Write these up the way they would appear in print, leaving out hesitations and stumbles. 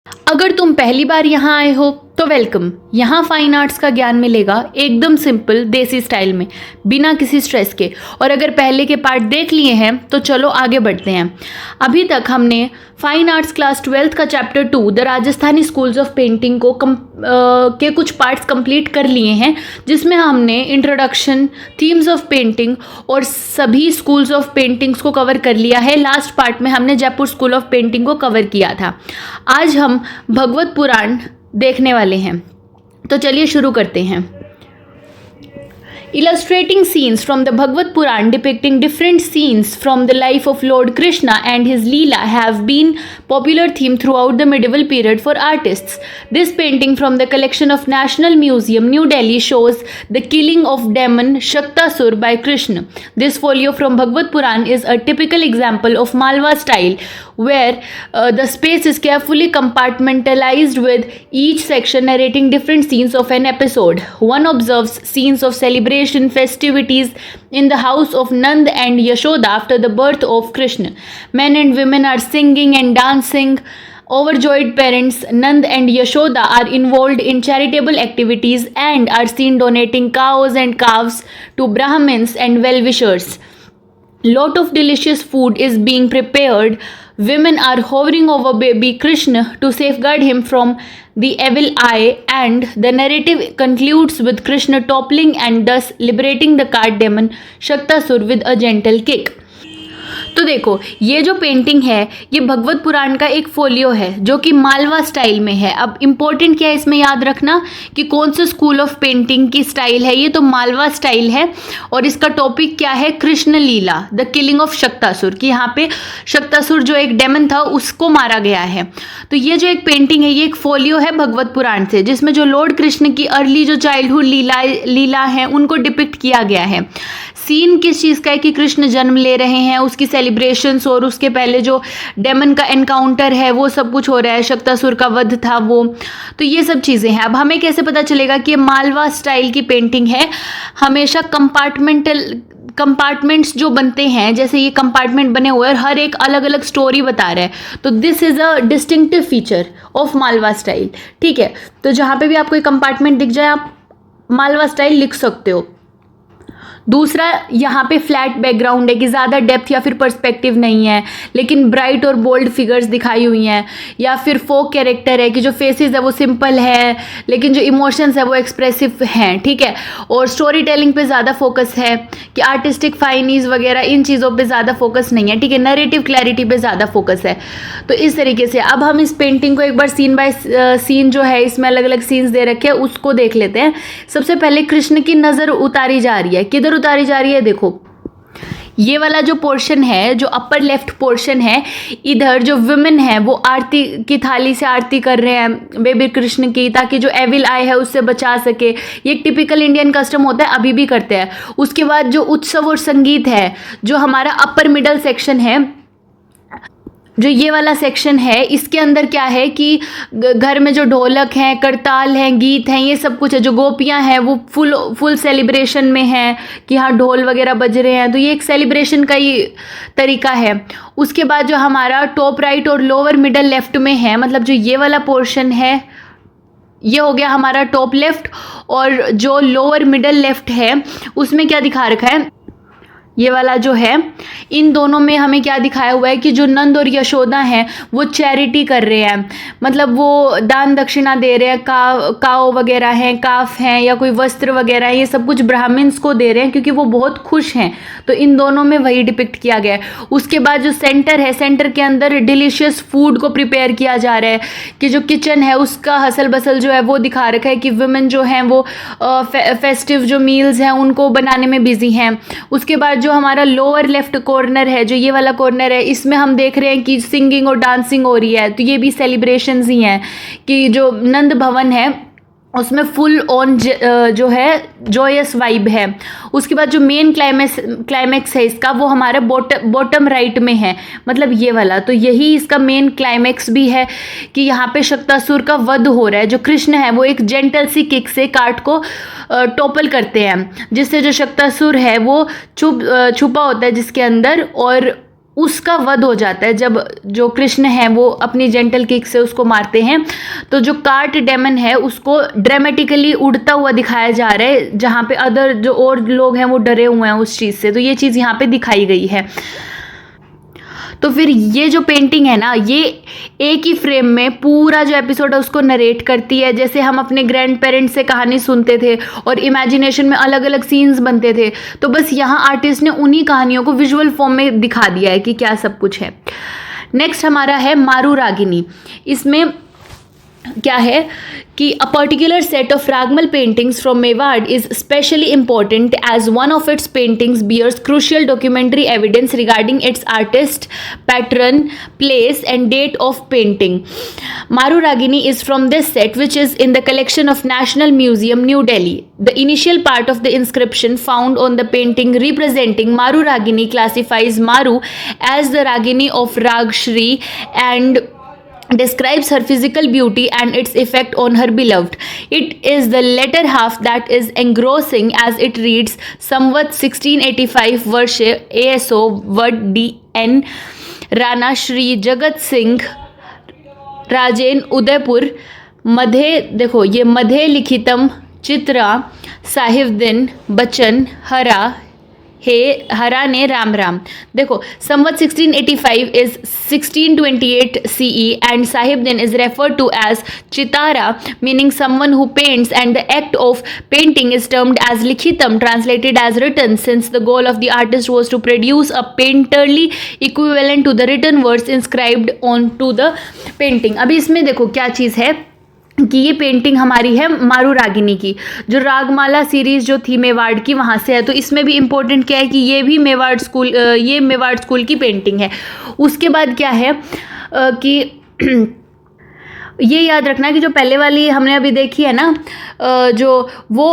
अगर तुम पहली बार यहाँ आए हो तो वेलकम। यहाँ फाइन आर्ट्स का ज्ञान मिलेगा एकदम सिंपल देसी स्टाइल में, बिना किसी स्ट्रेस के। और अगर पहले के पार्ट देख लिए हैं तो चलो आगे बढ़ते हैं। अभी तक हमने फाइन आर्ट्स क्लास 12th का chapter 2 the Rajasthani schools of painting को के कुछ पार्ट्स कंप्लीट कर लिए हैं, जिसमें हमने इंट्रोडक्शन, थीम्स ऑफ पेंटिंग और सभी स्कूल्स ऑफ पेंटिंग्स को कवर कर लिया है। लास्ट पार्ट में हमने जयपुर स्कूल ऑफ पेंटिंग को कवर किया था। आज हम भगवत पुराण देखने वाले हैं, तो चलिए शुरू करते हैं। Illustrating scenes from the Bhagavad Puran depicting different scenes from the life of Lord Krishna and his Leela have been popular theme throughout the medieval period for artists. This painting from the collection of National Museum, New Delhi shows the killing of demon Shaktasur by Krishna. This folio from Bhagavad Puran is a typical example of Malwa style, where the space is carefully compartmentalized with each section narrating different scenes of an episode. One observes scenes of celebration, festivities in the house of Nand and Yashoda after the birth of Krishna. Men and women are singing and dancing. Overjoyed parents Nand and Yashoda are involved in charitable activities and are seen donating cows and calves to Brahmins and well-wishers. Lot of delicious food is being prepared. Women are hovering over baby Krishna to safeguard him from the evil eye, and the narrative concludes with Krishna toppling and thus liberating the cat demon Shaktasur with a gentle kick. तो देखो, ये जो painting है ये भगवत पुराण का एक folio है जो कि मालवा स्टाइल में है। अब इम्पोर्टेंट क्या है इसमें याद रखना कि कौन से स्कूल ऑफ पेंटिंग की स्टाइल है। ये तो मालवा स्टाइल है और इसका टॉपिक क्या है, कृष्ण लीला, द किलिंग ऑफ शक्तासुर, कि यहाँ पे शक्तासुर जो एक डेमन था उसको मारा गया है। तो ये जो एक पेंटिंग है ये एक फोलियो है भगवत पुराण से, जिसमें जो लॉर्ड कृष्ण की अर्ली जो चाइल्डहुड लीला है उनको डिपिक्ट किया गया है। सीन किस चीज़ का है कि कृष्ण जन्म ले रहे हैं, उसकी सेलिब्रेशंस और उसके पहले जो डेमन का एनकाउंटर है वो सब कुछ हो रहा है, शक्तासुर का वध था वो। तो ये सब चीज़ें हैं। अब हमें कैसे पता चलेगा कि ये मालवा स्टाइल की पेंटिंग है? हमेशा कंपार्टमेंट्स जो बनते हैं, जैसे ये कंपार्टमेंट बने हुए और हर एक अलग अलग स्टोरी बता रहा है, तो this is a distinctive feature of Malwa style. ठीक है, तो जहाँ पे भी आपको एक कंपार्टमेंट दिख जाए आप मालवा स्टाइल लिख सकते हो। दूसरा, यहाँ पे फ्लैट बैकग्राउंड है कि ज़्यादा डेप्थ या फिर पर्सपेक्टिव नहीं है, लेकिन ब्राइट और बोल्ड फिगर्स दिखाई हुई हैं। या फिर फोक कैरेक्टर है कि जो फेसेस है वो सिंपल है लेकिन जो इमोशंस है वो एक्सप्रेसिव हैं। ठीक है, और स्टोरी टेलिंग पे ज़्यादा फोकस है कि आर्टिस्टिक फाइनीज वगैरह इन चीज़ों पे ज़्यादा फोकस नहीं है। ठीक है, नरेटिव क्लैरिटी पे ज़्यादा फोकस है। तो इस तरीके से अब हम इस पेंटिंग को एक बार सीन बाय सीन जो है, इसमें अलग अलग सीन्स दे रखे हैं उसको देख लेते हैं। सबसे पहले कृष्ण की नज़र उतारी जा रही है। किधर उतारी जा रही है? देखो, ये वाला जो पोर्शन है, जो अपर लेफ्ट पोर्शन है, इधर जो वुमेन है वो आरती की थाली से आरती कर रहे हैं बेबी कृष्ण की, ताकि जो एविल आई है उससे बचा सके। ये एक टिपिकल इंडियन कस्टम होता है, अभी भी करते हैं। उसके बाद जो उत्सव और संगीत है, जो हमारा अपर मिडल सेक्शन है, जो ये वाला सेक्शन है, इसके अंदर क्या है कि घर में जो ढोलक हैं, करताल हैं, गीत हैं, ये सब कुछ है। जो गोपियां हैं वो फुल सेलिब्रेशन में हैं कि हाँ ढोल वगैरह बज रहे हैं, तो ये एक सेलिब्रेशन का ही तरीका है। उसके बाद जो हमारा टॉप राइट और लोअर मिडल लेफ्ट में है, मतलब जो ये वाला पोर्शन है ये हो गया हमारा टॉप लेफ्ट, और जो लोअर मिडल लेफ्ट है उसमें क्या दिखा रखा है, ये वाला जो है, इन दोनों में हमें क्या दिखाया हुआ है कि जो नंद और यशोदा हैं वो चैरिटी कर रहे हैं, मतलब वो दान दक्षिणा दे रहे हैं। काव वगैरह हैं, काफ हैं या कोई वस्त्र वगैरह है, ये सब कुछ ब्राह्मण्स को दे रहे हैं क्योंकि वो बहुत खुश हैं। तो इन दोनों में वही डिपिक्ट किया गया है। उसके बाद जो सेंटर है, सेंटर के अंदर डिलीशियस फूड को प्रिपेयर किया जा रहा है कि जो किचन है उसका हसल बसल जो है वो दिखा रखा है कि वुमेन जो हैं वो फेस्टिव जो मील्स हैं उनको बनाने में बिजी हैं। उसके बाद जो हमारा लोअर लेफ्ट कॉर्नर है, जो ये वाला कॉर्नर है, इसमें हम देख रहे हैं कि सिंगिंग और डांसिंग हो रही है। तो ये भी सेलिब्रेशंस ही हैं कि जो नंद भवन है उसमें फुल ऑन जो है जॉयस वाइब है। उसके बाद जो मेन क्लाइमैक्स है इसका, वो हमारे बॉटम राइट में है, मतलब ये वाला। तो यही इसका मेन क्लाइमैक्स भी है कि यहाँ पे शक्तासुर का वध हो रहा है। जो कृष्ण है वो एक जेंटल सी किक से कार्ट को टॉपल करते हैं, जिससे जो शक्तासुर है वो छुपा होता है जिसके अंदर, और उसका वध हो जाता है जब जो कृष्ण है वो अपनी जेंटल किक से उसको मारते हैं। तो जो कार्ट डेमन है उसको ड्रामेटिकली उड़ता हुआ दिखाया जा रहा है, जहाँ पे अदर जो और लोग हैं वो डरे हुए हैं उस चीज़ से। तो ये चीज़ यहाँ पे दिखाई गई है। तो फिर ये जो पेंटिंग है ना, ये एक ही फ्रेम में पूरा जो एपिसोड है उसको नरेट करती है, जैसे हम अपने ग्रैंड पेरेंट्स से कहानी सुनते थे और इमेजिनेशन में अलग अलग सीन्स बनते थे। तो बस यहाँ आर्टिस्ट ने उन्हीं कहानियों को विजुअल फॉर्म में दिखा दिया है कि क्या सब कुछ है। नेक्स्ट हमारा है मारू रागिनी। इसमें क्या है कि a particular set of Ragmal paintings from Mewad is especially important as one of its paintings bears crucial documentary evidence regarding its artist, pattern, place and date of painting. Maru Ragini is from this set, which is in the collection of National Museum, New Delhi. The initial part of the inscription found on the painting representing Maru Ragini classifies Maru as the Ragini of Rag Shri and describes her physical beauty and its effect on her beloved. It is the latter half that is engrossing as it reads Samvat 1685 Varshe ASO Vad DN Rana Shri Jagat Singh Rajen Udaipur मध्य, देखो ये मध्य लिखितम चित्रा साहिबदीन बच्चन हरा हे हरा ने राम राम। देखो संवत 1685 is 1628 CE and Sahibdin is referred to as Chitara, meaning someone who paints, and the act of painting is termed as Likhitam, translated as written, since the goal of the artist was to produce a painterly equivalent to the written words inscribed onto the painting। अभी इसमें देखो क्या चीज़ है कि ये painting हमारी है मारू रागिनी की, जो रागमाला सीरीज जो थी मेवाड़ की वहाँ से है। तो इसमें भी इम्पोर्टेंट क्या है कि ये भी मेवाड़ स्कूल की पेंटिंग है। उसके बाद क्या है कि ये याद रखना कि जो पहले वाली हमने अभी देखी है ना, जो वो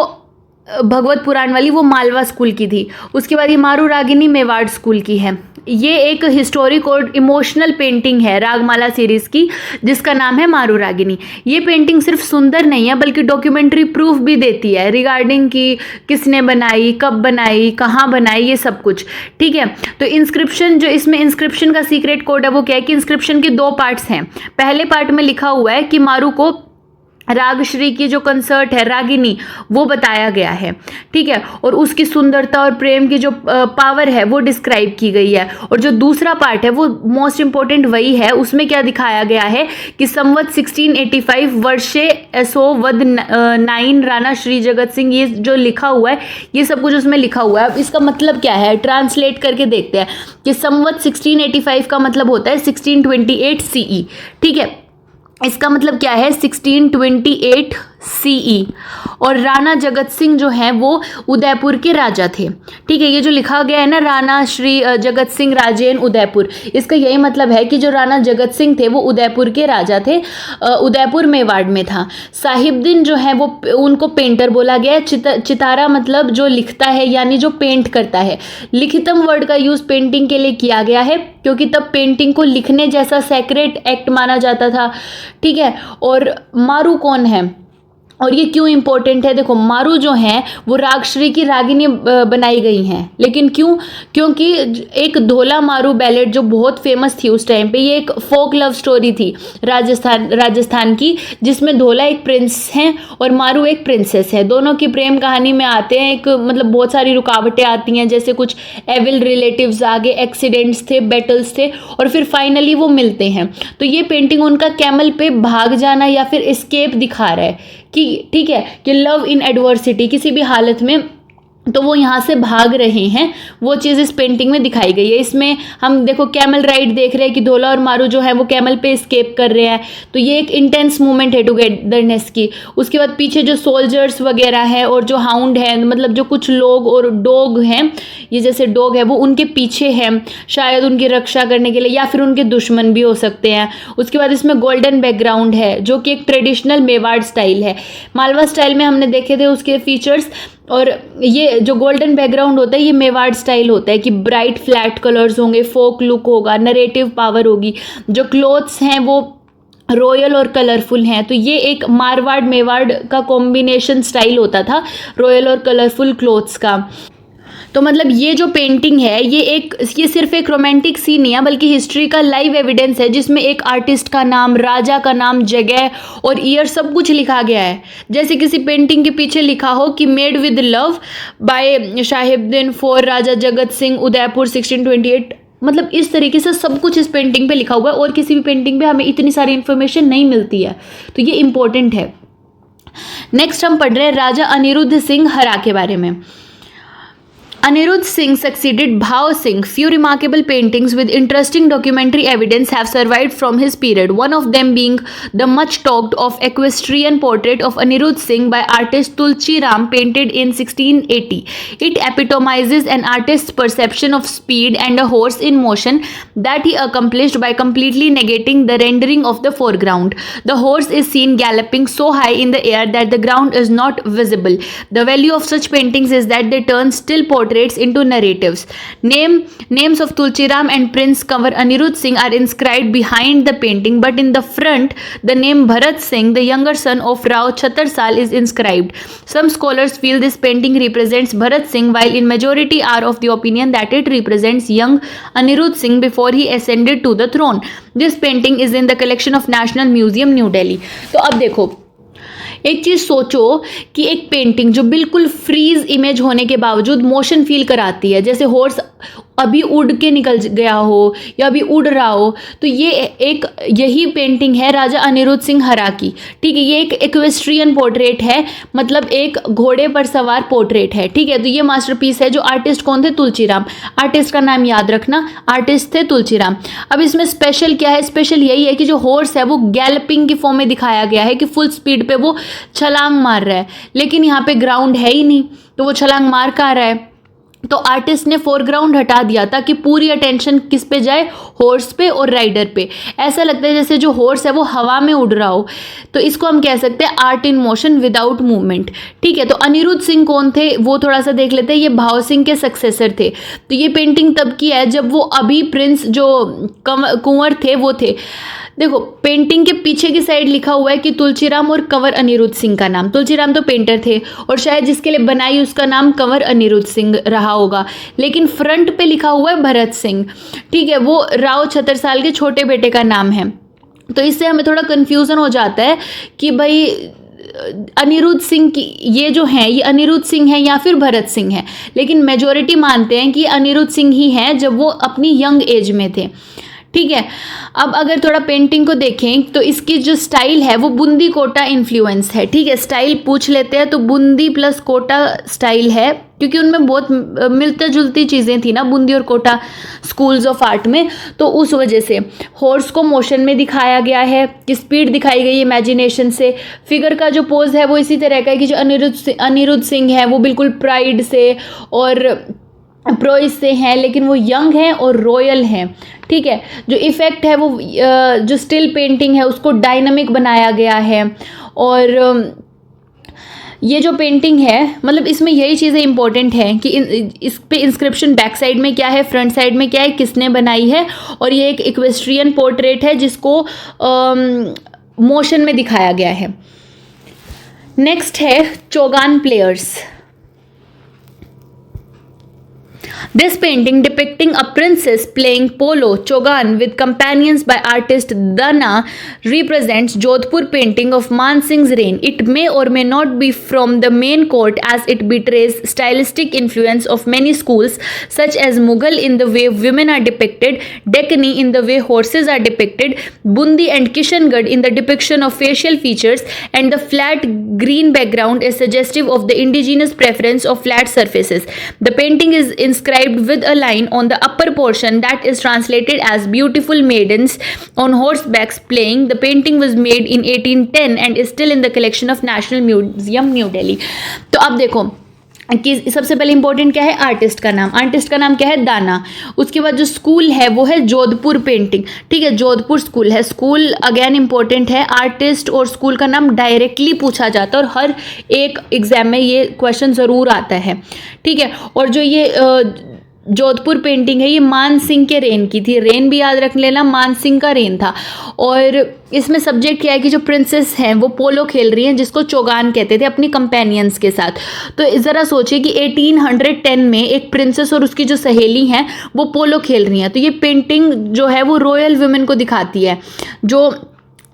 भगवत पुराण वाली, वो मालवा स्कूल की थी। उसके बाद ये मारू रागिनी मेवाड़ स्कूल की है। ये एक हिस्टोरिक और इमोशनल पेंटिंग है रागमाला सीरीज़ की, जिसका नाम है मारू रागिनी। ये पेंटिंग सिर्फ सुंदर नहीं है बल्कि डॉक्यूमेंट्री प्रूफ भी देती है रिगार्डिंग कि किसने बनाई, कब बनाई, कहाँ बनाई, ये सब कुछ। ठीक है, तो इंस्क्रिप्शन, जो इसमें इंस्क्रिप्शन का सीक्रेट कोड है वो क्या है कि इंस्क्रिप्शन के 2 पार्ट्स हैं। पहले पार्ट में लिखा हुआ है कि मारू को रागश्री की जो कंसर्ट है रागिनी वो बताया गया है। ठीक है, और उसकी सुंदरता और प्रेम की जो पावर है वो डिस्क्राइब की गई है। और जो दूसरा पार्ट है वो मोस्ट इंपॉर्टेंट वही है, उसमें क्या दिखाया गया है कि संवत 1685 वर्षे एसो वद 9 राणा श्री जगत सिंह, ये जो लिखा हुआ है ये सब कुछ उसमें लिखा हुआ है। अब इसका मतलब क्या है, ट्रांसलेट करके देखते हैं कि संवत 1685 का मतलब होता है 1628 CE। ठीक है, इसका मतलब क्या है 1628 CE। और राणा जगत सिंह जो हैं वो उदयपुर के राजा थे। ठीक है, ये जो लिखा गया है ना राणा श्री जगत सिंह राजेन उदयपुर, इसका यही मतलब है कि जो राणा जगत सिंह थे वो उदयपुर के राजा थे, उदयपुर मेवाड़ में था। साहिबदीन जो है वो उनको पेंटर बोला गया है। चितारा मतलब जो लिखता है यानी जो पेंट करता है। लिखितम वर्ड का यूज़ पेंटिंग के लिए किया गया है क्योंकि तब पेंटिंग को लिखने जैसा सेक्रेट एक्ट माना जाता था। ठीक है, और मारू कौन है और ये क्यों इंपॉर्टेंट है, देखो मारू जो हैं वो रागश्री की रागिनी बनाई गई हैं। लेकिन क्यों, क्योंकि एक धोला मारू बैलेट जो बहुत फेमस थी उस टाइम पे, ये एक फोक लव स्टोरी थी राजस्थान की, जिसमें धोला एक प्रिंस हैं और मारू एक प्रिंसेस है। दोनों की प्रेम कहानी में आते हैं, एक मतलब बहुत सारी रुकावटें आती हैं, जैसे कुछ एविल रिलेटिव्स आगे, एक्सीडेंट्स थे, बैटल्स थे, और फिर फाइनली वो मिलते हैं। तो ये पेंटिंग उनका कैमल पे भाग जाना या फिर एस्केप दिखा रहा है कि ठीक है कि लव इन एडवर्सिटी, किसी भी हालत में तो वो यहाँ से भाग रहे हैं, वो चीज़ इस पेंटिंग में दिखाई गई है। इसमें हम देखो कैमल राइड देख रहे हैं कि धोला और मारू जो है वो कैमल पे एस्केप कर रहे हैं, तो ये एक इंटेंस मूवमेंट है टुगेदरनेस की। उसके बाद पीछे जो सोल्जर्स वगैरह है और जो हाउंड है, मतलब जो कुछ लोग और डॉग हैं, ये जैसे डॉग है वो उनके पीछे हैं, शायद उनकी रक्षा करने के लिए या फिर उनके दुश्मन भी हो सकते हैं। उसके बाद इसमें गोल्डन बैकग्राउंड है जो कि एक ट्रेडिशनल मेवाड़ स्टाइल है। मालवा स्टाइल में हमने देखे थे उसके फीचर्स, और ये जो गोल्डन बैकग्राउंड होता है ये मेवाड़ स्टाइल होता है कि ब्राइट फ्लैट कलर्स होंगे, फोक लुक होगा, नरेटिव पावर होगी। जो क्लोथ्स हैं वो रॉयल और कलरफुल हैं, तो ये एक मारवाड़ मेवाड़ का कॉम्बिनेशन स्टाइल होता था, रॉयल और कलरफुल क्लोथ्स का। तो मतलब ये जो पेंटिंग है ये सिर्फ एक रोमांटिक सीन नहीं है, बल्कि हिस्ट्री का लाइव एविडेंस है, जिसमें एक आर्टिस्ट का नाम, राजा का नाम, जगह और ईयर सब कुछ लिखा गया है। जैसे किसी पेंटिंग के पीछे लिखा हो कि made with love by Shahibuddin for Raja Jagat Singh Udaipur 1628, मतलब इस तरीके से सब कुछ इस पेंटिंग पे लिखा हुआ है और किसी भी पेंटिंग पे हमें इतनी सारी इन्फॉर्मेशन नहीं मिलती है, तो ये इंपॉर्टेंट है। नेक्स्ट हम पढ़ रहे हैं राजा अनिरुद्ध सिंह हरा के बारे में। Anirudh Singh succeeded Bhav Singh. Few remarkable paintings with interesting documentary evidence have survived from his period. One of them being the much talked of equestrian portrait of Anirudh Singh by artist Tulsi Ram, painted in 1680. It epitomizes an artist's perception of speed and a horse in motion that he accomplished by completely negating the rendering of the foreground. The horse is seen galloping so high in the air that the ground is not visible. The value of such paintings is that they turn still portraits into narratives. Names of Tulsiram and Prince Kanwar Anirudh Singh are inscribed behind the painting, but in the front the name Bharat Singh, the younger son of Rao Chhatarsal, is inscribed. Some scholars feel this painting represents Bharat Singh, while in majority are of the opinion that it represents young Anirudh Singh before he ascended to the throne. This painting is in the collection of National Museum, New Delhi. तो अब देखो, एक चीज़ सोचो कि एक painting जो बिल्कुल freeze image होने के बावजूद मोशन फील कराती है, जैसे हॉर्स अभी उड़ के निकल गया हो या अभी उड़ रहा हो, तो यही पेंटिंग है राजा अनिरुद्ध सिंह हरा की। ठीक है, ये एक इक्वेस्ट्रियन पोर्ट्रेट है, मतलब एक घोड़े पर सवार पोर्ट्रेट है। ठीक है, तो ये मास्टरपीस है। जो आर्टिस्ट कौन थे? तुलसीराम। आर्टिस्ट का नाम याद रखना, आर्टिस्ट थे तुलसीराम। अब इसमें स्पेशल क्या है? स्पेशल यही है कि जो हॉर्स है वो गैलपिंग की फॉर्म में दिखाया गया है कि फुल स्पीड पे वो छलांग मार रहा है, लेकिन यहाँ पे ग्राउंड है ही नहीं, तो वो छलांग मार कहाँ रहा है? तो आर्टिस्ट ने फोरग्राउंड हटा दिया ताकि पूरी अटेंशन किस पे जाए? हॉर्स पे और राइडर पे। ऐसा लगता है जैसे जो हॉर्स है वो हवा में उड़ रहा हो, तो इसको हम कह सकते हैं art in motion without movement. ठीक है, तो अनिरुद्ध सिंह कौन थे वो थोड़ा सा देख लेते हैं। ये भाव सिंह के सक्सेसर थे। तो ये पेंटिंग तब की है जब वो अभी प्रिंस जो कुंवर थे वो थे। देखो, पेंटिंग के पीछे की साइड लिखा हुआ है कि तुलसीराम और कंवर अनिरुद्ध सिंह का नाम। तुलसीराम तो पेंटर थे और शायद जिसके लिए बनाई उसका नाम कंवर अनिरुद्ध सिंह रहा होगा, लेकिन फ्रंट पे लिखा हुआ है भरत सिंह। ठीक है, वो राव छतरसाल के छोटे बेटे का नाम है। तो इससे हमें थोड़ा कन्फ्यूज़न हो जाता है कि भाई अनिरुद्ध सिंह की ये जो हैं ये अनिरुद्ध सिंह हैं या फिर भरत सिंह हैं, लेकिन मेजॉरिटी मानते हैं कि अनिरुद्ध सिंह ही हैं जब वो अपनी यंग एज में थे। ठीक है, अब अगर थोड़ा पेंटिंग को देखें तो इसकी जो स्टाइल है वो बूंदी कोटा इन्फ्लुएंस है। ठीक है, स्टाइल पूछ लेते हैं तो बूंदी प्लस कोटा स्टाइल है, क्योंकि उनमें बहुत मिलते जुलती चीज़ें थी ना, बूंदी और कोटा स्कूल्स ऑफ आर्ट में। तो उस वजह से हॉर्स को मोशन में दिखाया गया है कि स्पीड दिखाई गई इमेजिनेशन से। फिगर का जो पोज है वो इसी तरह का है कि जो अनिरुद्ध सिंह है वो बिल्कुल प्राइड से और प्रोइस से हैं, लेकिन वो यंग हैं और रॉयल हैं। ठीक है, जो इफ़ेक्ट है वो जो स्टिल पेंटिंग है उसको डायनामिक बनाया गया है। और ये जो पेंटिंग है मतलब इसमें यही चीज़ें इंपॉर्टेंट हैं कि इस पे इंस्क्रिप्शन बैक साइड में क्या है, फ्रंट साइड में क्या है, किसने बनाई है। और ये एक इक्वेस्ट्रियन पोर्ट्रेट है जिसको मोशन में दिखाया गया है। नेक्स्ट है Chaugan players. This painting depicting a princess playing polo chogan with companions by artist Dana represents Jodhpur painting of Man Singh's reign. It may or may not be from the main court as it betrays stylistic influence of many schools such as Mughal in the way women are depicted, Deccani in the way horses are depicted, Bundi and Kishangarh in the depiction of facial features, and the flat green background is suggestive of the indigenous preference of flat surfaces. The painting is inscribed with a line on the upper portion that is translated as beautiful maidens on horsebacks playing. The painting was made in 1810 and is still in the collection of National Museum, New Delhi. तो अब देखो कि सबसे पहले important क्या है? Artist का नाम। आर्टिस्ट का नाम क्या है? दाना। उसके बाद जो स्कूल है वो है जोधपुर पेंटिंग। ठीक है, जोधपुर स्कूल है। स्कूल अगेन इंपॉर्टेंट है। आर्टिस्ट और स्कूल का नाम डायरेक्टली पूछा जाता है और हर एक एग्जाम में ये क्वेश्चन ज़रूर आता है। ठीक है, और जो ये जोधपुर पेंटिंग है, ये मान सिंह के रेन की थी। रेन भी याद रख लेना, मान सिंह का रेन था। और इसमें सब्जेक्ट क्या है कि जो प्रिंसेस हैं वो पोलो खेल रही हैं, जिसको चौगान कहते थे, अपनी कंपेनियंस के साथ। तो ज़रा सोचिए कि 1810 में एक प्रिंसेस और उसकी जो सहेली हैं वो पोलो खेल रही हैं। तो ये पेंटिंग जो है वो रॉयल वुमेन को दिखाती है। जो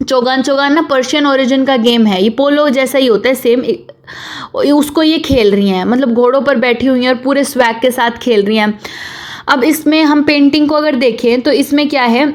चौगान ना पर्शियन ओरिजिन का गेम है, ये पोलो जैसा ही होता है सेम, उसको ये खेल रही हैं, मतलब घोड़ों पर बैठी हुई हैं और पूरे स्वैग के साथ खेल रही हैं। अब इसमें हम पेंटिंग को अगर देखें तो इसमें क्या है,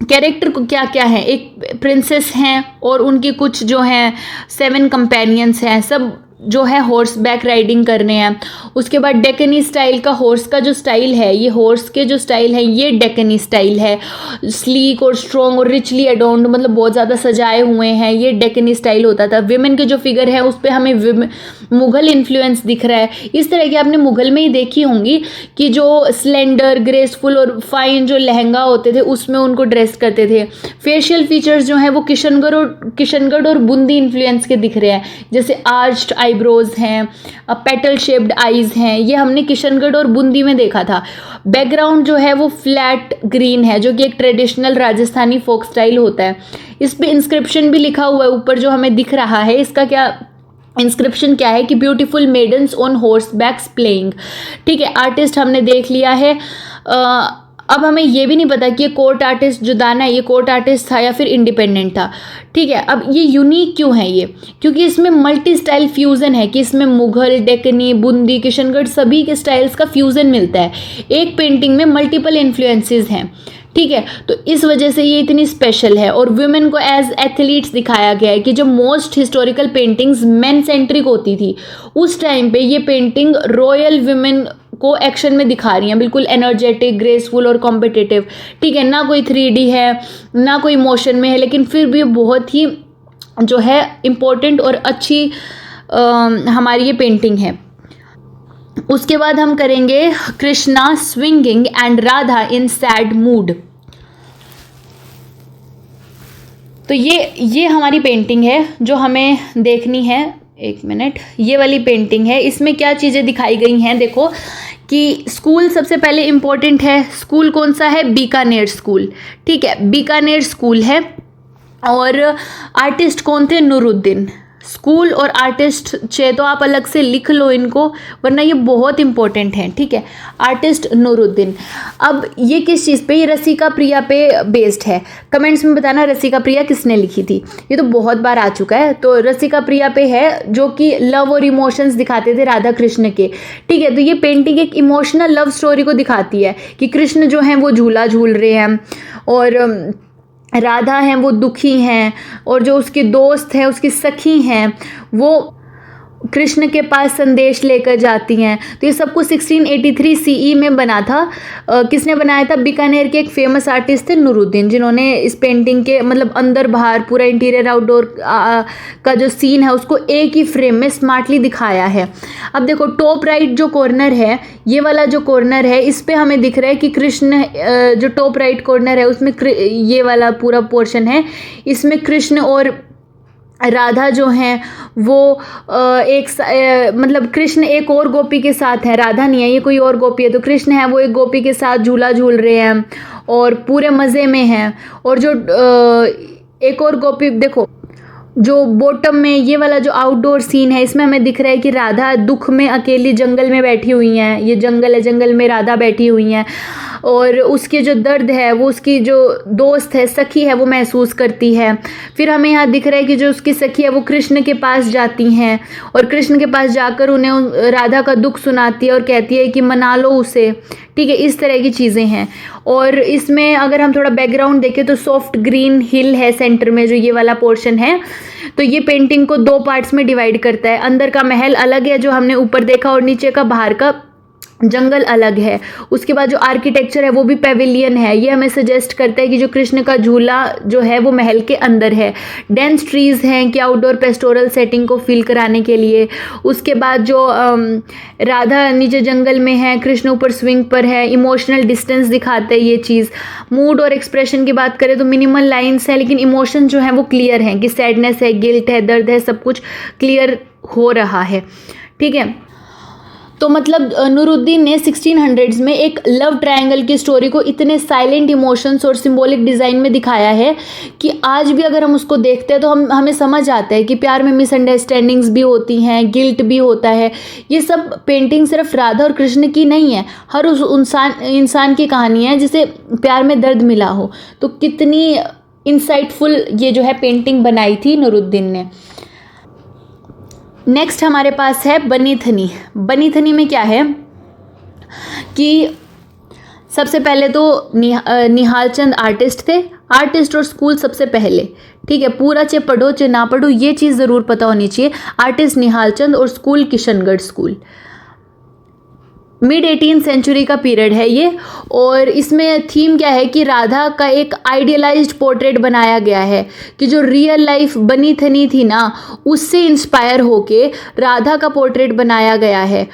कैरेक्टर को क्या क्या है, एक प्रिंसेस हैं और उनकी कुछ जो हैं 7 कंपेनियंस हैं, सब जो है हॉर्स बैक राइडिंग करने हैं। उसके बाद डेकनी स्टाइल का हॉर्स का जो स्टाइल है, ये हॉर्स के जो स्टाइल है ये डेकनी स्टाइल है, स्लीक और स्ट्रॉन्ग और रिचली एडोन्ड, मतलब बहुत ज़्यादा सजाए हुए हैं, ये डेकनी स्टाइल होता था। विमेन के जो फिगर है उस पर हमें मुग़ल इन्फ्लुएंस दिख रहा है। इस तरह की आपने मुग़ल में ही देखी होंगी कि जो स्लेंडर, ग्रेसफुल और फाइन जो लहंगा होते थे उसमें उनको ड्रेस करते थे। फेशियल फीचर्स जो हैं वो किशनगढ़ और बूंदी इन्फ्लुएंस के दिख रहे हैं, जैसे आर्च्ड आईब्रोज हैं, पेटल शेप्ड आईज हैं, ये हमने किशनगढ़ और बूंदी में देखा था। बैकग्राउंड जो है वो फ्लैट ग्रीन है, जो कि एक ट्रेडिशनल राजस्थानी फोक स्टाइल होता है। इस पे इंस्क्रिप्शन भी लिखा हुआ है ऊपर जो हमें दिख रहा है। इसका क्या इंस्क्रिप्शन क्या है कि beautiful maidens on horse backs playing. ठीक है, आर्टिस्ट हमने देख लिया है। अब हमें ये भी नहीं पता कि ये कोर्ट आर्टिस्ट जो दाना है ये कोर्ट आर्टिस्ट था या फिर इंडिपेंडेंट था। ठीक है, अब ये यूनिक क्यों है ये, क्योंकि इसमें मल्टी स्टाइल फ्यूज़न है कि इसमें मुग़ल, डेकनी, बूंदी, किशनगढ़ सभी के स्टाइल्स का फ्यूज़न मिलता है। एक पेंटिंग में मल्टीपल इन्फ्लुएंसेस हैं। ठीक है, तो इस वजह से ये इतनी स्पेशल है। और वुमेन को एज एथलीट्स दिखाया गया है कि जो most historical paintings main centric होती थी उस टाइम पे ये पेंटिंग रॉयल वुमेन को एक्शन में दिखा रही हैं, बिल्कुल एनर्जेटिक, ग्रेसफुल और कॉम्पिटिटिव। ठीक है, ना कोई 3D है ना कोई मोशन में है, लेकिन फिर भी बहुत ही जो है इम्पोर्टेंट और अच्छी हमारी ये पेंटिंग है। उसके बाद हम करेंगे Krishna swinging and Radha in sad mood. तो ये हमारी पेंटिंग है जो हमें देखनी है। एक मिनट, ये वाली पेंटिंग है। इसमें क्या चीज़ें दिखाई गई हैं, देखो कि स्कूल सबसे पहले इम्पोर्टेंट है। स्कूल कौन सा है, बीकानेर स्कूल। ठीक है, बीकानेर स्कूल है। और आर्टिस्ट कौन थे, नूरुद्दीन। स्कूल और आर्टिस्ट चाहे तो आप अलग से लिख लो इनको, वरना ये बहुत इंपॉर्टेंट है। ठीक है, आर्टिस्ट नूरुद्दीन। अब ये किस चीज़ पे, ये रसिका प्रिया पे बेस्ड है। कमेंट्स में बताना रसिका प्रिया किसने लिखी थी, ये तो बहुत बार आ चुका है। तो रसिका प्रिया पे है, जो कि लव और इमोशंस दिखाते थे राधा कृष्ण के। ठीक है, तो ये पेंटिंग एक इमोशनल लव स्टोरी को दिखाती है कि कृष्ण जो हैं वो झूला झूल रहे हैं और राधा हैं वो दुखी हैं, और जो उसकी दोस्त है, उसकी सखी हैं, वो कृष्ण के पास संदेश लेकर जाती हैं। तो ये सब कुछ 1683 CE में बना था। किसने बनाया था, बीकानेर के एक फेमस आर्टिस्ट थे नूरुद्दीन, जिन्होंने इस पेंटिंग के मतलब अंदर बाहर पूरा इंटीरियर आउटडोर का जो सीन है उसको एक ही फ्रेम में स्मार्टली दिखाया है। अब देखो टॉप राइट जो कॉर्नर है, ये वाला जो कॉर्नर है, इस पे हमें दिख रहा है कि कृष्ण, जो टॉप राइट कॉर्नर है उसमें ये वाला पूरा पोर्शन है, इसमें कृष्ण और राधा जो हैं वो मतलब कृष्ण एक और गोपी के साथ है, राधा नहीं है, ये कोई और गोपी है। तो कृष्ण है वो एक गोपी के साथ झूला झूल रहे हैं और पूरे मज़े में हैं। और जो एक और गोपी, देखो जो बॉटम में ये वाला जो आउटडोर सीन है, इसमें हमें दिख रहा है कि राधा दुख में अकेली जंगल में बैठी हुई हैं। ये जंगल है, जंगल में राधा बैठी हुई हैं और उसके जो दर्द है वो उसकी जो दोस्त है, सखी है, वो महसूस करती है। फिर हमें यहाँ दिख रहा है कि जो उसकी सखी है वो कृष्ण के पास जाती हैं और कृष्ण के पास जाकर उन्हें राधा का दुख सुनाती है और कहती है कि मना लो उसे। ठीक है, इस तरह की चीज़ें हैं। और इसमें अगर हम थोड़ा बैकग्राउंड देखें तो सॉफ्ट ग्रीन हिल है सेंटर में, जो ये वाला पोर्शन है। तो ये पेंटिंग को 2 पार्ट्स में डिवाइड करता है। अंदर का महल अलग है जो हमने ऊपर देखा, और नीचे का बाहर का जंगल अलग है। उसके बाद जो आर्किटेक्चर है वो भी पेविलियन है। ये हमें सजेस्ट करता है कि जो कृष्ण का झूला जो है वो महल के अंदर है। डेंस ट्रीज़ हैं कि आउटडोर पेस्टोरल सेटिंग को फील कराने के लिए। उसके बाद जो राधा नीचे जंगल में है, कृष्ण ऊपर स्विंग पर है, इमोशनल डिस्टेंस दिखाता है ये चीज़। मूड और एक्सप्रेशन की बात करें तो मिनिमल लाइन्स है, लेकिन इमोशन जो है वो क्लियर हैं कि सैडनेस है, गिल्ट है, दर्द है, सब कुछ क्लियर हो रहा है। ठीक है, तो मतलब नूरुद्दीन ने 1600s में एक लव ट्रायंगल की स्टोरी को इतने साइलेंट इमोशंस और सिंबॉलिक डिज़ाइन में दिखाया है कि आज भी अगर हम उसको देखते हैं तो हमें समझ आता है कि प्यार में मिसअंडरस्टैंडिंग्स भी होती हैं, गिल्ट भी होता है। ये सब पेंटिंग सिर्फ राधा और कृष्ण की नहीं है, हर उस इंसान की कहानी है जिसे प्यार में दर्द मिला हो। तो कितनी इंसाइटफुल ये जो है पेंटिंग बनाई थी नूरुद्दीन ने। नेक्स्ट हमारे पास है बनी थनी। बनी थनी में क्या है कि सबसे पहले तो निहाल चंद आर्टिस्ट थे, आर्टिस्ट और स्कूल सबसे पहले, ठीक है। पूरा चाहे पढ़ो चाहे ना पढ़ो ये चीज़ ज़रूर पता होनी चाहिए। आर्टिस्ट निहाल चंद और school Kishangarh school. Mid 18th century का पीरियड है ये, और इसमें थीम क्या है कि राधा का एक आइडियलाइज्ड पोर्ट्रेट बनाया गया है कि जो रियल लाइफ बनी थनी थी ना उससे इंस्पायर होके राधा का पोर्ट्रेट बनाया गया है।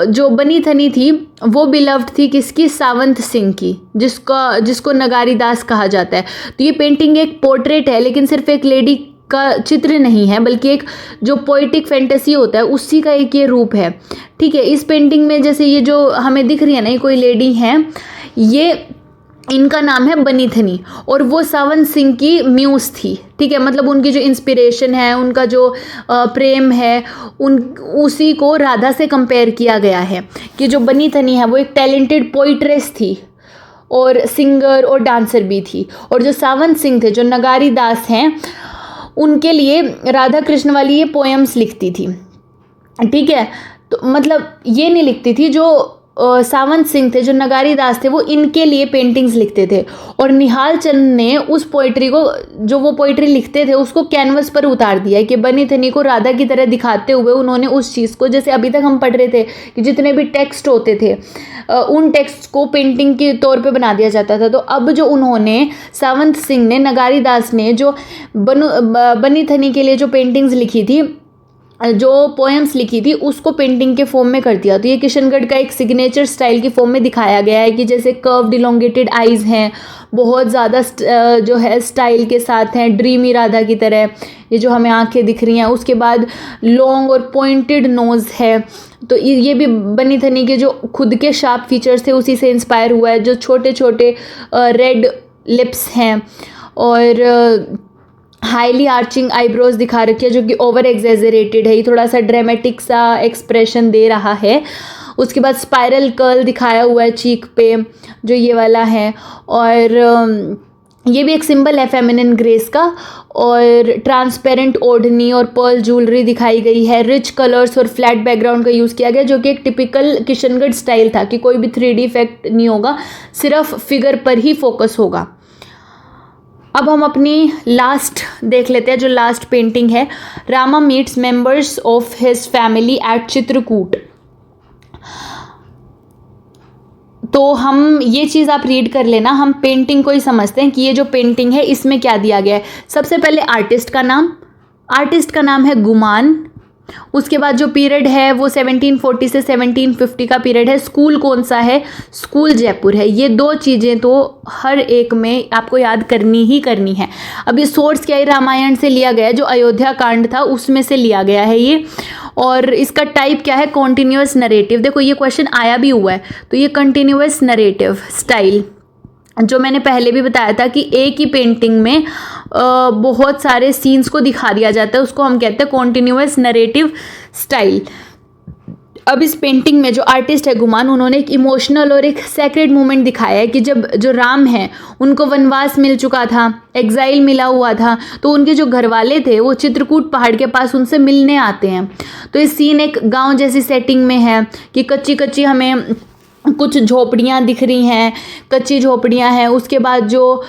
जो बनी थनी थी वो बिलव्ड थी किसकी, सावंत सिंह की, जिसको नगारी दास कहा जाता है। तो ये पेंटिंग एक पोर्ट्रेट है, लेकिन सिर्फ एक लेडी का चित्र नहीं है बल्कि एक जो पोइटिक फैंटेसी होता है उसी का एक ये रूप है, ठीक है। इस पेंटिंग में जैसे ये जो हमें दिख रही है ना, ये कोई लेडी हैं, ये इनका नाम है बनी थनी और वो सावंत सिंह की म्यूज़ थी, ठीक है। मतलब उनकी जो इंस्पिरेशन है, उनका जो प्रेम है, उसी को राधा से कंपेयर किया गया है कि जो बनी थनी है वो एक टैलेंटेड पोइट्रेस थी और सिंगर और डांसर भी थी, और जो सावंत सिंह थे, जो नगारी दास हैं, उनके लिए राधा कृष्ण वाली ये पोएम्स लिखती थी, ठीक है। तो मतलब ये नहीं लिखती थी, जो सावंत सिंह थे, जो नगारी दास थे, वो इनके लिए पेंटिंग्स लिखते थे, और निहाल चंद ने उस पोइट्री को, जो वो पोइट्री लिखते थे, उसको कैनवस पर उतार दिया कि बनी थनी को राधा की तरह दिखाते हुए उन्होंने उस चीज़ को, जैसे अभी तक हम पढ़ रहे थे कि जितने भी टेक्स्ट होते थे उन टेक्स्ट को पेंटिंग के तौर पे बना दिया जाता था। तो अब जो उन्होंने, सावंत सिंह ने, नगारी दास ने जो बनी थनी के लिए जो पेंटिंग्स लिखी थी, जो पोएम्स लिखी थी, उसको पेंटिंग के फॉर्म में कर दिया। तो ये किशनगढ़ का एक सिग्नेचर स्टाइल की फॉर्म में दिखाया गया है कि जैसे कर्व्ड इलोंगेटेड आइज़ हैं, बहुत ज़्यादा जो है स्टाइल के साथ हैं, ड्रीमी राधा की तरह ये जो हमें आंखें दिख रही हैं। उसके बाद लॉन्ग और पॉइंटेड नोज़ है, तो ये भी बनी थनी के जो खुद के शार्प फीचर्स थे उसी से इंस्पायर हुआ है। जो छोटे छोटे रेड लिप्स हैं और हाईली आर्चिंग आईब्रोज दिखा रखी है जो कि ओवर एग्जेजरेटेड है, ये थोड़ा सा ड्रामेटिक सा एक्सप्रेशन दे रहा है। उसके बाद स्पाइरल कर्ल दिखाया हुआ है चीक पे, जो ये वाला है, और ये भी एक सिंबल है फेमिनिन ग्रेस का। और ट्रांसपेरेंट ओढ़नी और पर्ल ज्वेलरी दिखाई गई है। रिच कलर्स और फ्लैट बैकग्राउंड का यूज़ किया गया, जो कि एक टिपिकल किशनगढ़ स्टाइल था कि कोई भी 3D इफेक्ट नहीं होगा, सिर्फ फिगर पर ही फोकस होगा। अब हम अपनी लास्ट देख लेते हैं, जो लास्ट पेंटिंग है, Rama meets members of his family at Chitrakoot. तो हम ये चीज़ आप रीड कर लेना, हम पेंटिंग को ही समझते हैं कि ये जो पेंटिंग है इसमें क्या दिया गया है। सबसे पहले आर्टिस्ट का नाम है गुमान। उसके बाद जो पीरियड है वो 1740 से 1750 का पीरियड है। स्कूल कौन सा है, स्कूल जयपुर है। ये दो चीज़ें तो हर एक में आपको याद करनी ही करनी है। अब ये सोर्स क्या है, रामायण से लिया गया है, जो अयोध्या कांड था उसमें से लिया गया है ये। और इसका टाइप क्या है, कॉन्टिन्यूअस नरेटिव। देखो ये क्वेश्चन आया भी हुआ है, तो ये कंटिन्यूअस नरेटिव स्टाइल, जो मैंने पहले भी बताया था कि एक ही पेंटिंग में बहुत सारे सीन्स को दिखा दिया जाता है, उसको हम कहते हैं कॉन्टिन्यूअस नरेटिव स्टाइल। अब इस पेंटिंग में जो आर्टिस्ट है गुमान, उन्होंने एक इमोशनल और एक सैक्रेड मोमेंट दिखाया है कि जब जो राम हैं उनको वनवास मिल चुका था, एग्जाइल मिला हुआ था, तो उनके जो घर वाले थे वो चित्रकूट पहाड़ के पास उनसे मिलने आते हैं। तो ये सीन एक गाँव जैसी सेटिंग में है कि कच्ची कच्ची हमें कुछ झोपड़ियाँ दिख रही हैं, कच्ची झोपड़ियाँ हैं। उसके बाद जो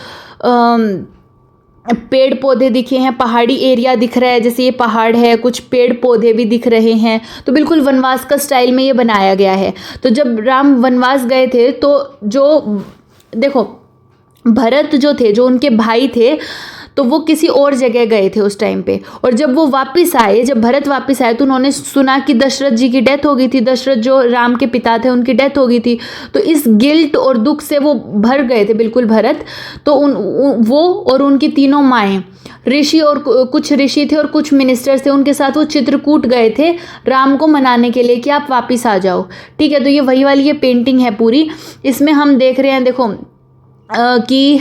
पेड़ पौधे दिखे हैं, पहाड़ी एरिया दिख रहा है, जैसे ये पहाड़ है, कुछ पेड़ पौधे भी दिख रहे हैं। तो बिल्कुल वनवास का स्टाइल में ये बनाया गया है। तो जब राम वनवास गए थे, तो जो देखो भरत जो थे, जो उनके भाई थे, तो वो किसी और जगह गए थे उस टाइम पे। और जब वो वापस आए, जब भरत वापस आए, तो उन्होंने सुना कि दशरथ जी की डेथ हो गई थी, दशरथ जो राम के पिता थे उनकी डेथ हो गई थी। तो इस गिल्ट और दुख से वो भर गए थे बिल्कुल भरत। तो वो और उनकी तीनों माएँ, ऋषि और कुछ ऋषि थे और कुछ मिनिस्टर्स थे, उनके साथ वो चित्रकूट गए थे राम को मनाने के लिए कि आप वापस आ जाओ। ठीक है, तो ये वही वाली ये पेंटिंग है पूरी। इसमें हम देख रहे हैं, देखो कि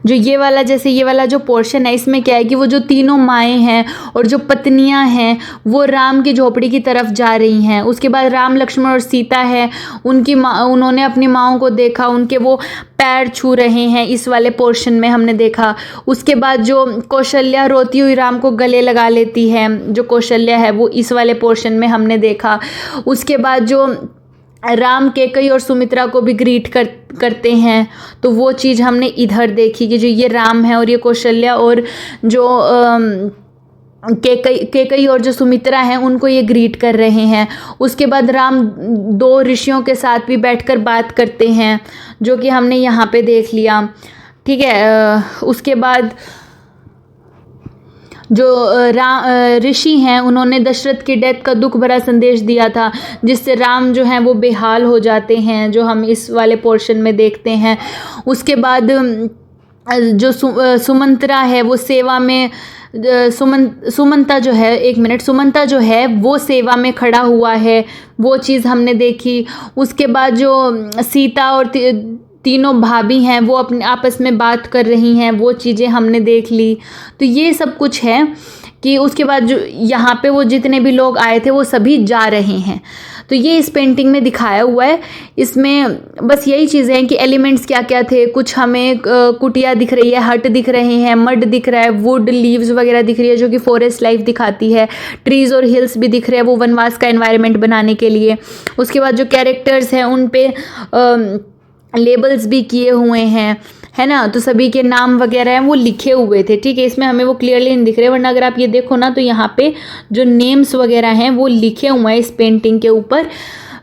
जो ये वाला, जैसे ये वाला जो पोर्शन है, इसमें क्या है कि वो जो तीनों माएँ हैं और जो पत्नियां हैं वो राम की झोपड़ी की तरफ जा रही हैं। उसके बाद राम, लक्ष्मण और सीता है, उनकी माँ, उन्होंने अपनी माँओं को देखा, उनके वो पैर छू रहे हैं, इस वाले पोर्शन में हमने देखा। उसके बाद जो कौशल्या रोती हुई राम को गले लगा लेती है, जो कौशल्या है, वो इस वाले पोर्शन में हमने देखा। उसके बाद जो राम कैकेयी और सुमित्रा को भी ग्रीट करते हैं, तो वो चीज़ हमने इधर देखी कि जो ये राम है और ये कौशल्या और जो कैकेयी और जो सुमित्रा हैं उनको ये ग्रीट कर रहे हैं। उसके बाद राम दो ऋषियों के साथ भी बैठकर बात करते हैं, जो कि हमने यहाँ पे देख लिया। ठीक है, उसके बाद जो ऋषि हैं उन्होंने दशरथ की डेथ का दुख भरा संदेश दिया था, जिससे राम जो हैं वो बेहाल हो जाते हैं, जो हम इस वाले पोर्शन में देखते हैं। उसके बाद जो सुमंत्रा है वो सेवा में, सुमंता जो है, एक मिनट, सुमंता जो है वो सेवा में खड़ा हुआ है, वो चीज़ हमने देखी। उसके बाद जो सीता और तीनों भाभी हैं वो अपने आपस में बात कर रही हैं, वो चीज़ें हमने देख ली। तो ये सब कुछ है कि उसके बाद जो यहाँ पे वो जितने भी लोग आए थे वो सभी जा रहे हैं। तो ये इस पेंटिंग में दिखाया हुआ है। इसमें बस यही चीज़ें हैं कि एलिमेंट्स क्या क्या थे। कुछ हमें कुटिया दिख रही है, हट दिख रहे हैं, मड दिख रहा है, वुड, लीव्स वगैरह दिख रही है जो कि फॉरेस्ट लाइफ दिखाती है। ट्रीज़ और हिल्स भी दिख रहे हैं वो वनवास का एनवायरनमेंट बनाने के लिए। उसके बाद जो कैरेक्टर्स हैं उन पे लेबल्स भी किए हुए हैं, है ना, तो सभी के नाम वगैरह हैं वो लिखे हुए थे। ठीक है, इसमें हमें वो क्लियरली नहीं दिख रहे, वरना अगर आप ये देखो ना तो यहाँ पे जो नेम्स वगैरह हैं वो लिखे हुए हैं इस पेंटिंग के ऊपर।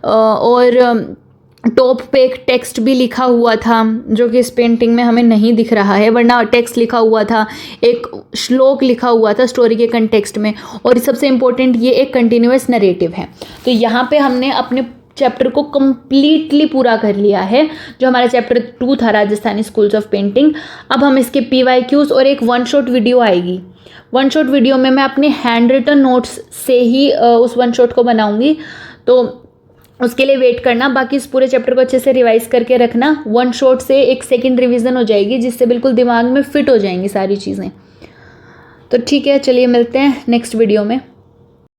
और टॉप पे एक टेक्स्ट भी लिखा हुआ था जो कि इस पेंटिंग में हमें नहीं दिख रहा है, वरना टेक्स्ट लिखा हुआ था, एक श्लोक लिखा हुआ था स्टोरी के कंटेक्स्ट में। और सबसे इम्पोर्टेंट, ये एक कंटिन्यूअस नरेटिव है। तो यहाँ पे हमने अपने चैप्टर को कम्प्लीटली पूरा कर लिया है, जो हमारा चैप्टर 2 था राजस्थानी स्कूल्स ऑफ पेंटिंग। अब हम इसके PYQs और एक 1 शॉट वीडियो आएगी। 1 शॉट वीडियो में मैं अपने हैंड रिटन नोट्स से ही उस 1 शॉट को बनाऊंगी, तो उसके लिए वेट करना। बाकी इस पूरे चैप्टर को अच्छे से रिवाइज करके रखना। 1 शॉट से एक सेकेंड रिविज़न हो जाएगी, जिससे बिल्कुल दिमाग में फिट हो जाएंगी सारी चीज़ें। तो ठीक है, चलिए मिलते हैं नेक्स्ट वीडियो में।